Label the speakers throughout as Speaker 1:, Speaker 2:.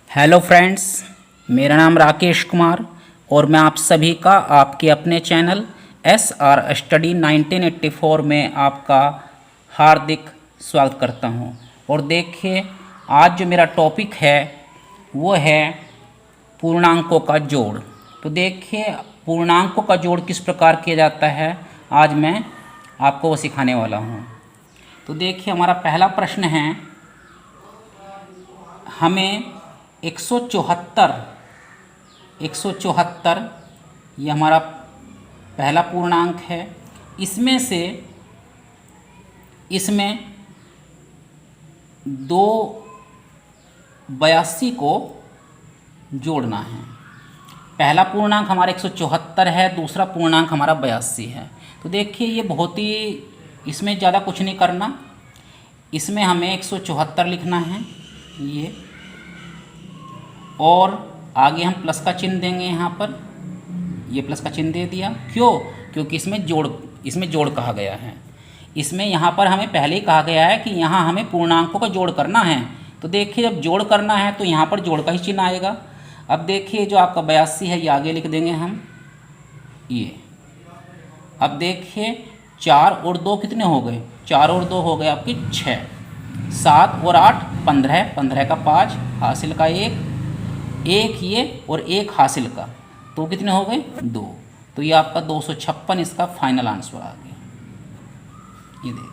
Speaker 1: Hello friends, मेरा नाम राकेश कुमार और मैं आप सभी का आपके अपने चैनल SR स्टडी 1984 में आपका हार्दिक स्वागत करता हूं। और देखिए, आज जो मेरा टॉपिक है वो है पूर्णांकों का जोड़। तो देखिए, पूर्णांकों का जोड़ किस प्रकार किया जाता है, आज मैं आपको वो सिखाने वाला हूं। तो देखिए, हमारा पहला प्रश्न है, हमें 174 ये हमारा पहला पूर्णांक है। इसमें 282 को जोड़ना है। पहला पूर्णांक हमारा 174 है, दूसरा पूर्णांक हमारा 82 है। तो देखिए, ये बहुत ही, इसमें ज़्यादा कुछ नहीं करना। इसमें हमें 174 लिखना है ये, और आगे हम प्लस का चिन्ह देंगे। यहाँ पर ये प्लस का चिन्ह दे दिया। क्यों? क्योंकि इसमें जोड़ कहा गया है। इसमें यहाँ पर हमें पहले ही कहा गया है कि यहाँ हमें पूर्णांकों का जोड़ करना है। तो देखिए, जब जोड़ करना है तो यहाँ पर जोड़ का ही चिन्ह आएगा। अब देखिए, जो आपका 82 है ये आगे लिख देंगे हम ये। अब देखिए, 4 और 2 कितने हो गए? 4 और 2 हो गए आपके 6, 7 और 8 15, 15 का 5, हासिल का 1 ये और 1 हासिल का, तो कितने हो गए? 2। तो ये आपका 256 इसका फाइनल आंसर आ गया। ये देखिए।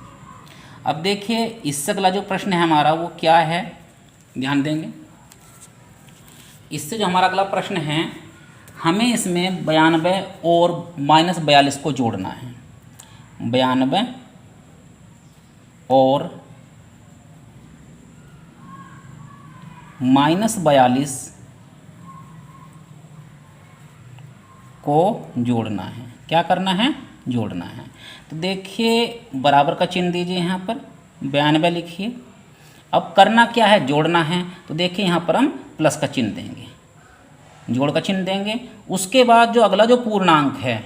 Speaker 1: अब देखिए, इससे अगला जो प्रश्न है हमारा वो क्या है, ध्यान देंगे। इससे जो हमारा अगला प्रश्न है, हमें इसमें 92 और -42 को जोड़ना है। 92 और -42 को जोड़ना है। क्या करना है? जोड़ना है। तो देखिए, बराबर का चिन्ह दीजिए, यहाँ पर 92 लिखिए। अब करना क्या है? जोड़ना है। तो देखिए, यहाँ पर हम प्लस का चिन्ह देंगे, जोड़ का चिन्ह देंगे। उसके बाद जो अगला जो पूर्णांक है,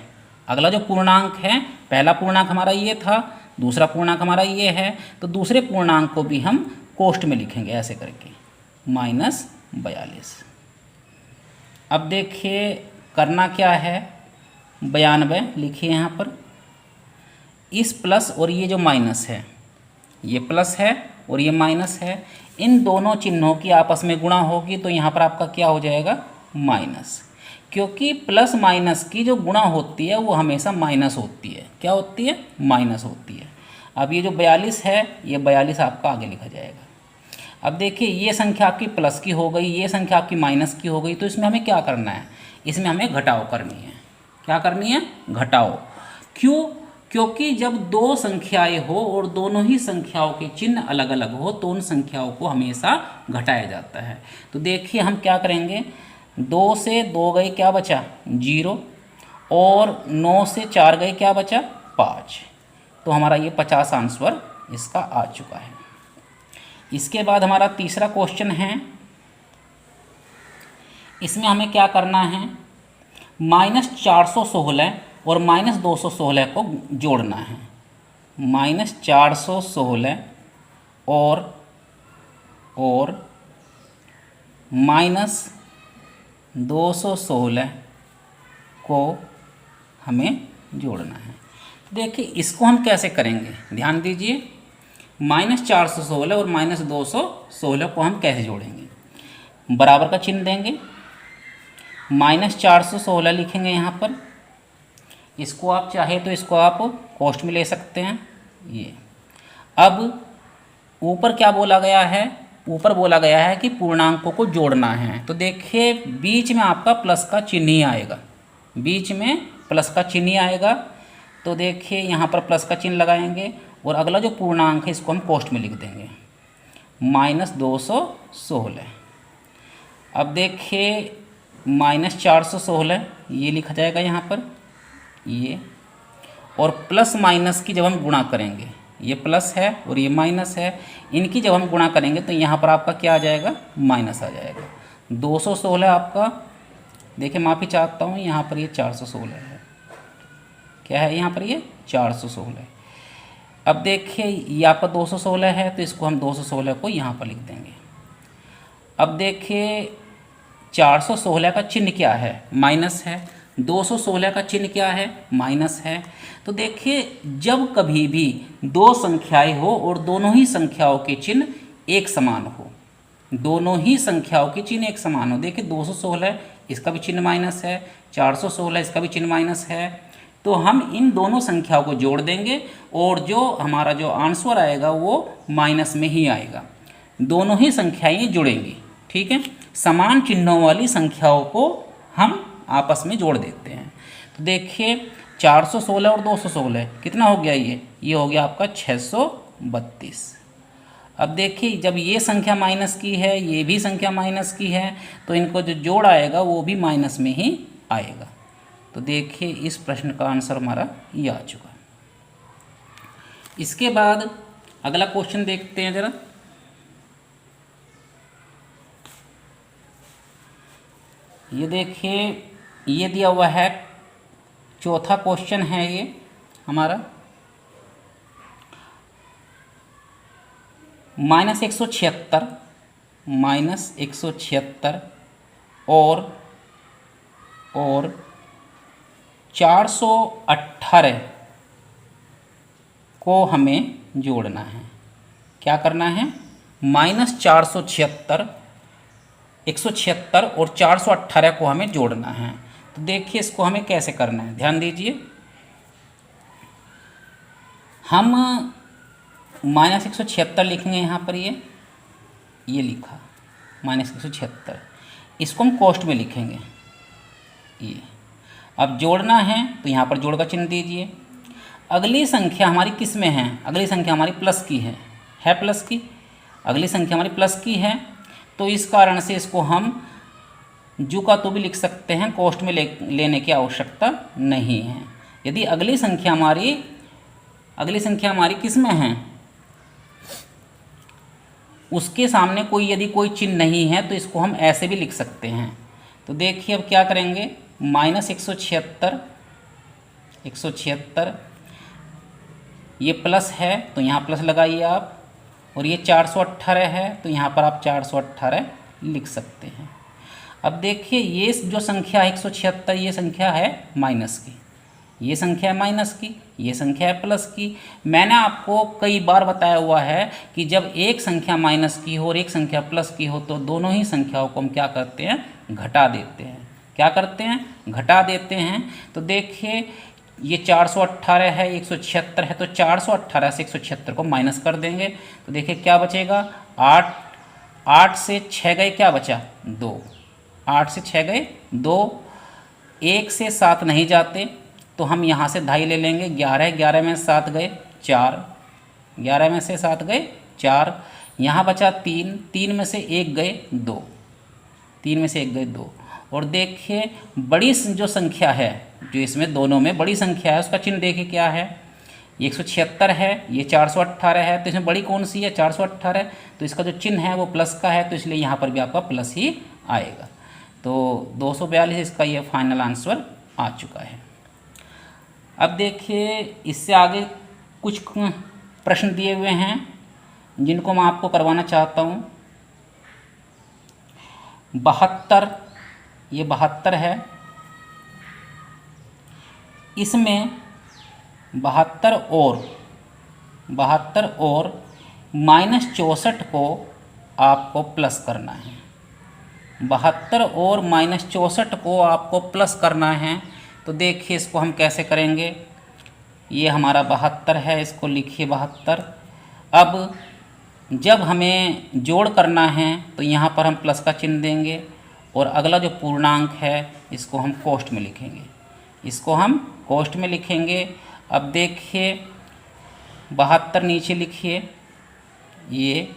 Speaker 1: पहला पूर्णांक हमारा ये था, दूसरा पूर्णांक हमारा ये है, तो दूसरे पूर्णांक को भी हम कोष्ठ में लिखेंगे ऐसे करके, -42। अब देखिए, करना क्या है? 92 लिखिए यहाँ पर। इस प्लस और ये जो माइनस है, ये प्लस है और ये माइनस है, इन दोनों चिन्हों की आपस में गुणा होगी तो यहाँ पर आपका क्या हो जाएगा? माइनस। क्योंकि प्लस माइनस की जो गुणा होती है वो हमेशा माइनस होती है। क्या होती है? माइनस होती है। अब ये जो 42 है, ये 42 आपका आगे लिखा जाएगा। अब देखिए, ये संख्या आपकी प्लस की हो गई, ये संख्या आपकी माइनस की हो गई, तो इसमें हमें क्या करना है? इसमें हमें घटाव करनी है। क्या करनी है? घटाव। क्यों? क्योंकि जब दो संख्याएं हो और दोनों ही संख्याओं के चिन्ह अलग अलग हो तो उन संख्याओं को हमेशा घटाया जाता है। तो देखिए, हम क्या करेंगे, 2 से 2 गए, क्या बचा? 0, और 9 से 4 गए, क्या बचा? 5। तो हमारा ये 50 आंसर इसका आ चुका है। इसके बाद हमारा तीसरा क्वेश्चन है, इसमें हमें क्या करना है? -416 और -216 को जोड़ना है। -416 और -216 को हमें जोड़ना है। देखिए, इसको हम कैसे करेंगे, ध्यान दीजिए। -416 और -216 को हम कैसे जोड़ेंगे? बराबर का चिन्ह देंगे, -416 लिखेंगे यहाँ पर। इसको आप चाहे तो इसको आप कोष्ठ में ले सकते हैं ये। अब ऊपर क्या बोला गया है? ऊपर बोला गया है कि पूर्णांकों को जोड़ना है। तो देखिए, बीच में आपका प्लस का चिन्ह ही आएगा, बीच में प्लस का चिन्ह ही आएगा। तो देखिए, यहाँ पर प्लस का चिन्ह लगाएंगे और अगला जो पूर्णांक है इसको हम कोष्ठ में लिख देंगे, -216। अब देखिए, -416 ये लिखा जाएगा यहाँ पर ये, और प्लस माइनस की जब हम गुणा करेंगे, ये प्लस है और ये माइनस है, इनकी जब हम गुणा करेंगे तो यहाँ पर आपका क्या आ जाएगा? माइनस आ जाएगा। 216 आपका, देखिए माफ़ी चाहता हूँ, यहाँ पर ये 416 है। क्या है यहाँ पर? ये 416। अब देखिए, ये आपका 216 है तो इसको हम 216 को यहाँ पर लिख देंगे। अब देखिए 416 का चिन्ह क्या है, माइनस है। 216 का चिन्ह क्या है, माइनस है। तो देखिए जब कभी भी दो संख्याएं हो और दोनों ही संख्याओं के चिन्ह एक समान हो, दोनों ही संख्याओं के चिन्ह एक समान हो, देखिए 216 इसका भी चिन्ह माइनस है, 416 इसका भी चिन्ह माइनस है, तो हम इन दोनों संख्याओं को जोड़ देंगे और जो हमारा जो आंसर आएगा वो माइनस में ही आएगा। दोनों ही संख्याएं जुड़ेंगी, ठीक है। समान चिन्हों वाली संख्याओं को हम आपस में जोड़ देते हैं। तो देखिए 416 और 216 कितना हो गया, ये हो गया आपका 632। अब देखिए जब ये संख्या माइनस की है, ये भी संख्या माइनस की है, तो इनको जो जोड़ आएगा वो भी माइनस में ही आएगा। तो देखिए इस प्रश्न का आंसर हमारा ये आ चुका। इसके बाद अगला क्वेश्चन देखते हैं जरा। ये देखिए ये दिया हुआ है, चौथा क्वेश्चन है ये हमारा। -176 और 418 को हमें जोड़ना है। क्या करना है, -476, 176 और 418 को हमें जोड़ना है। तो देखिए इसको हमें कैसे करना है, ध्यान दीजिए। हम -176 लिखेंगे यहाँ पर, ये लिखा -176, इसको हम कोष्ठ में लिखेंगे ये। अब जोड़ना है तो यहाँ पर जोड़ का चिन्ह दीजिए। अगली संख्या हमारी किस में है, अगली संख्या हमारी प्लस की है प्लस की, अगली संख्या हमारी प्लस की है, तो इस कारण से इसको हम जू का तो भी लिख सकते हैं, कोष्ठ में लेने की आवश्यकता नहीं है। यदि अगली संख्या हमारी किस में है, उसके सामने यदि कोई चिन्ह नहीं है तो इसको हम ऐसे भी लिख सकते हैं। तो देखिए अब क्या करेंगे, -176 ये प्लस है तो यहाँ प्लस लगाइए आप, और ये 418 है तो यहाँ पर आप 418 लिख सकते हैं। अब देखिए ये जो संख्या है 176, ये संख्या है माइनस की, ये संख्या है माइनस की, ये संख्या है प्लस की। मैंने आपको कई बार बताया हुआ है कि जब एक संख्या माइनस की हो और एक संख्या प्लस की हो तो दोनों ही संख्याओं को हम क्या करते हैं, घटा देते हैं। क्या करते हैं, घटा देते हैं। तो देखिए ये 418 है, 176 है, तो 418 से 176 को माइनस कर देंगे तो देखिए क्या बचेगा, 8 से 6 गए, क्या बचा, 2, 8 से 6 गए 2, 1 से 7 नहीं जाते तो हम यहाँ से 2.5 ले लेंगे, 11 में 7 गए 4, 11 में से 7 गए 4, यहाँ बचा 3 में से 1 गए 2, 3 में से 1 गए 2। और देखिए बड़ी जो संख्या है, जो इसमें दोनों में बड़ी संख्या है, उसका चिन्ह देखिए क्या है, 176 है, ये 418 है, तो इसमें बड़ी कौन सी है, 418, तो इसका जो चिन्ह है वो प्लस का है, तो इसलिए यहाँ पर भी आपका प्लस ही आएगा। तो 242 इसका ये फाइनल आंसर आ चुका है। अब देखिए इससे आगे कुछ प्रश्न दिए हुए हैं जिनको मैं आपको करवाना चाहता हूँ। 72, ये 72 है, इसमें 72 और -64 को आपको प्लस करना है। 72 और -64 को आपको प्लस करना है। तो देखिए इसको हम कैसे करेंगे, ये हमारा 72 है, इसको लिखिए 72। अब जब हमें जोड़ करना है तो यहाँ पर हम प्लस का चिन्ह देंगे और अगला जो पूर्णांक है इसको हम कोष्ठ में लिखेंगे, इसको हम कोष्ठ में लिखेंगे। अब देखिए 72 नीचे लिखिए, ये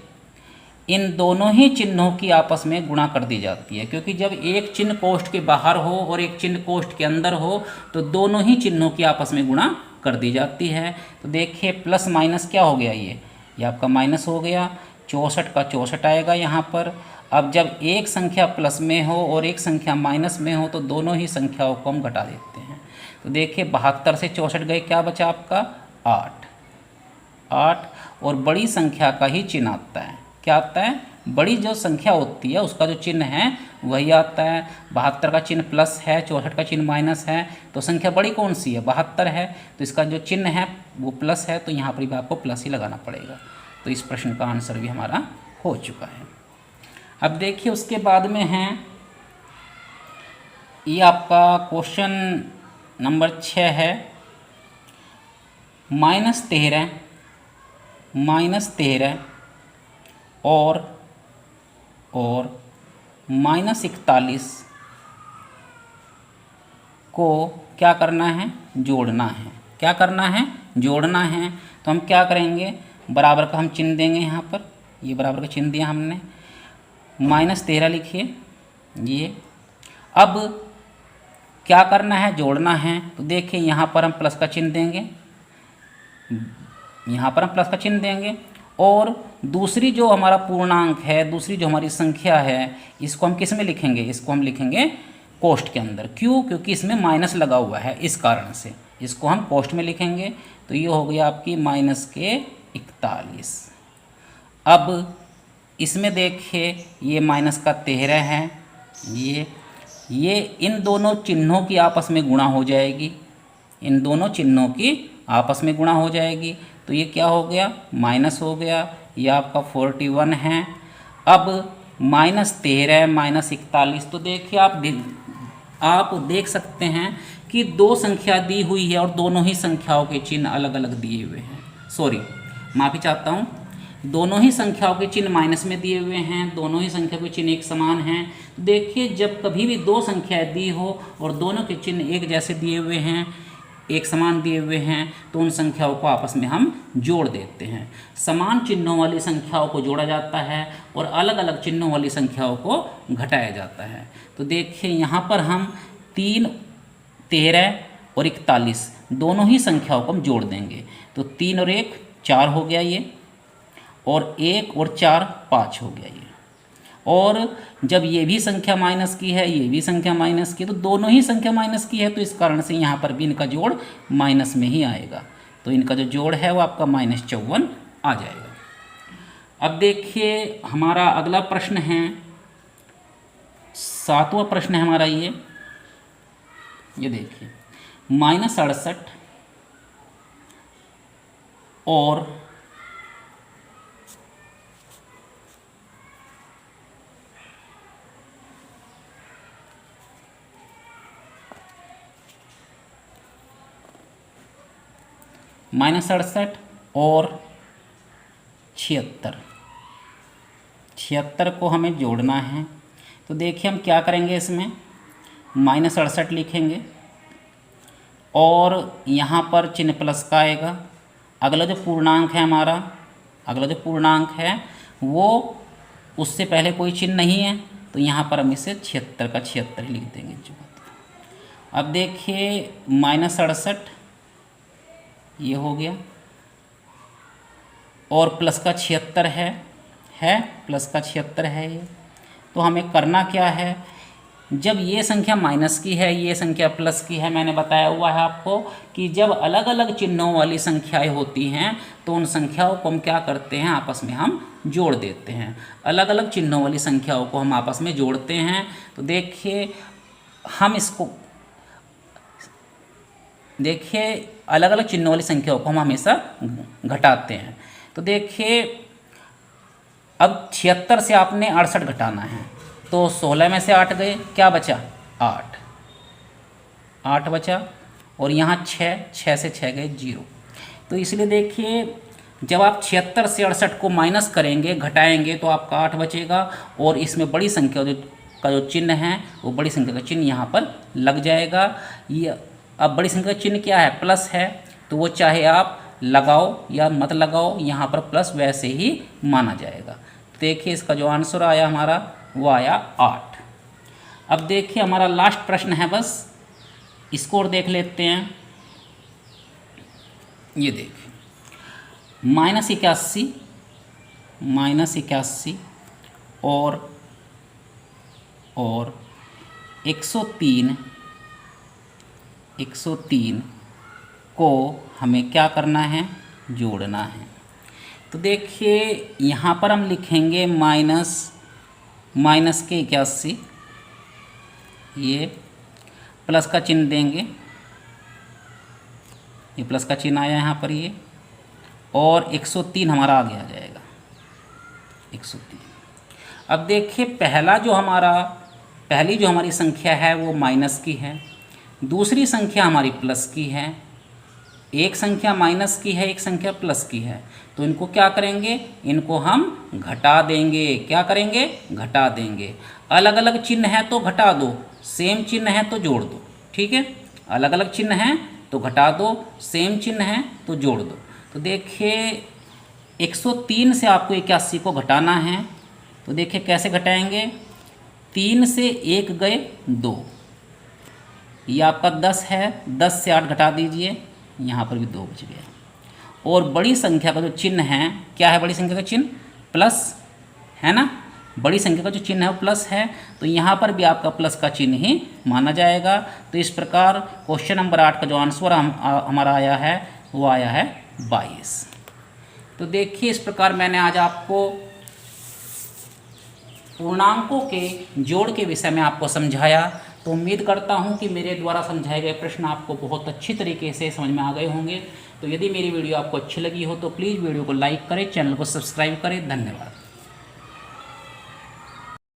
Speaker 1: इन दोनों ही चिन्हों की आपस में गुणा कर दी जाती है, क्योंकि जब एक चिन्ह कोष्ठ के बाहर हो और एक चिन्ह कोष्ठ के अंदर हो तो दोनों ही चिन्हों की आपस में गुणा कर दी जाती है। तो देखिए प्लस माइनस क्या हो गया, ये आपका माइनस हो गया, 64 का 64 आएगा यहाँ पर। अब जब एक संख्या प्लस में हो और एक संख्या माइनस में हो तो दोनों ही संख्याओं को हम घटा देते हैं। तो देखिए 72 से 64 गए, क्या बचा आपका 8, और बड़ी संख्या का ही चिन्ह आता है, क्या आता है, बड़ी जो संख्या होती है उसका जो चिन्ह है वही आता है। 72 का चिन्ह प्लस है, 64 का चिन्ह माइनस है, तो संख्या बड़ी कौन सी है? 72 है, तो इसका जो चिन्ह है वो प्लस है, तो यहाँ पर भी आपको प्लस ही लगाना पड़ेगा। तो इस प्रश्न का आंसर भी हमारा हो चुका है। अब देखिए उसके बाद में है ये आपका क्वेश्चन नंबर 6 है, -13 और -41 को क्या करना है? जोड़ना है। क्या करना है? जोड़ना है। तो हम क्या करेंगे? बराबर का हम चिन्ह देंगे यहाँ पर, ये बराबर का चिन्ह दिया हमने, -13 लिखिए ये। अब क्या करना है? जोड़ना है। तो देखिए यहाँ पर हम प्लस का चिन्ह देंगे, यहाँ पर हम प्लस का चिन्ह देंगे, और दूसरी जो हमारा पूर्णांक है, दूसरी जो हमारी संख्या है, इसको हम किस में लिखेंगे? इसको हम लिखेंगे कोष्ठ के अंदर। क्यों? क्योंकि इसमें माइनस लगा हुआ है, इस कारण से इसको हम कोष्ठ में लिखेंगे। तो ये हो गया आपकी -41। अब इसमें देखिए ये -13 है, ये इन दोनों चिन्हों की आपस में गुणा हो जाएगी, इन दोनों चिन्हों की आपस में गुणा हो जाएगी। तो ये क्या हो गया? माइनस हो गया, ये आपका 41 है। अब -13 -41, तो देखिए आप देख सकते हैं कि दो संख्या दी हुई है और दोनों ही संख्याओं के चिन्ह अलग अलग दिए हुए हैं। सॉरी, माफ़ी चाहता हूँ, दोनों ही संख्याओं के चिन्ह माइनस में दिए हुए हैं, दोनों ही संख्या के चिन्ह एक समान हैं। देखिए जब कभी भी दो संख्याएं दी हो और दोनों के चिन्ह एक जैसे दिए हुए हैं, एक समान दिए हुए हैं, तो उन संख्याओं को आपस में हम जोड़ देते हैं। समान चिन्हों वाली संख्याओं को जोड़ा जाता है और अलग अलग चिन्हों वाली संख्याओं को घटाया जाता है। तो देखिए यहाँ पर हम 3, 13 और 41 दोनों ही संख्याओं को हम जोड़ देंगे। तो 3 और 1 4 हो गया ये, और 1 और 4 5 हो गया ये। और जब ये भी संख्या माइनस की है, ये भी संख्या माइनस की है, तो दोनों ही संख्या माइनस की है, तो इस कारण से यहाँ पर भी इनका जोड़ माइनस में ही आएगा। तो इनका जो जोड़ है वो आपका -54 आ जाएगा। अब देखिए हमारा अगला प्रश्न है, 7वां प्रश्न है हमारा ये देखिए, -68 और -68 और 76 को हमें जोड़ना है। तो देखिए हम क्या करेंगे, इसमें -68 लिखेंगे और यहाँ पर चिन्ह प्लस का आएगा। अगला जो पूर्णांक है हमारा, अगला जो पूर्णांक है वो उससे पहले कोई चिन्ह नहीं है, तो यहाँ पर हम इसे 76 का 76 लिख देंगे। अब देखिए -68 ये हो गया और प्लस का 76 है प्लस का 76 है ये। तो हमें करना क्या है, जब ये संख्या माइनस की है, ये संख्या प्लस की है, मैंने बताया हुआ है आपको कि जब अलग अलग चिन्हों वाली संख्याएं होती हैं तो उन संख्याओं को हम क्या करते हैं, आपस में हम जोड़ देते हैं। अलग अलग चिन्हों वाली संख्याओं को हम आपस में जोड़ते हैं। तो देखिए हम इसको अलग अलग चिन्हों वाली संख्याओं को हम हमेशा घटाते हैं। तो देखिए अब 76 से आपने 68 घटाना है, तो 16 में से 8 गए, क्या बचा? 8 बचा, और यहाँ 6 से 6 गए 0। तो इसलिए देखिए जब आप 76 से 68 को माइनस करेंगे, घटाएंगे, तो आपका 8 बचेगा और इसमें बड़ी संख्या का जो चिन्ह है वो बड़ी संख्या का चिन्ह यहाँ पर लग जाएगा। ये अब बड़ी संख्या का चिन्ह क्या है? प्लस है, तो वो चाहे आप लगाओ या मत लगाओ, यहाँ पर प्लस वैसे ही माना जाएगा। देखिए इसका जो आंसर आया हमारा वो आया 8। अब देखिए हमारा लास्ट प्रश्न है, बस इसको और देख लेते हैं। ये देखिए -81 और 103 को हमें क्या करना है? जोड़ना है। तो देखिए यहाँ पर हम लिखेंगे माइनस के 81, ये प्लस का चिन्ह देंगे, ये प्लस का चिन्ह आया यहाँ पर ये, और 103 हमारा आगे आ जाएगा 103। अब देखिए पहली जो हमारी संख्या है वो माइनस की है, दूसरी संख्या हमारी प्लस की है, एक संख्या माइनस की है, एक संख्या प्लस की है, तो इनको क्या करेंगे, इनको हम घटा देंगे। क्या करेंगे, घटा देंगे। अलग अलग चिन्ह है तो घटा दो, सेम चिन्ह है तो जोड़ दो। ठीक है, अलग अलग चिन्ह है तो घटा दो, सेम चिन्ह है तो जोड़ दो। तो देखिए 103 से आपको 81 को घटाना है, तो देखिए कैसे घटाएंगे। 3 से 1 गए 2, ये आपका 10 है, 10 से 8 घटा दीजिए, यहाँ पर भी 2 बच गया। और बड़ी संख्या का जो चिन्ह है, क्या है बड़ी संख्या का चिन्ह, प्लस है ना, बड़ी संख्या का जो चिन्ह है वो प्लस है, तो यहाँ पर भी आपका प्लस का चिन्ह ही माना जाएगा। तो इस प्रकार क्वेश्चन नंबर 8 का जो आंसर हमारा आया है वो आया है 22। तो देखिए इस प्रकार मैंने आज आपको पूर्णांकों के जोड़ के विषय में आपको समझाया। तो उम्मीद करता हूं कि मेरे द्वारा समझाए गए प्रश्न आपको बहुत अच्छी तरीके से समझ में आ गए होंगे। तो यदि मेरी वीडियो आपको अच्छी लगी हो तो प्लीज़ वीडियो को लाइक करें, चैनल को सब्सक्राइब करें। धन्यवाद।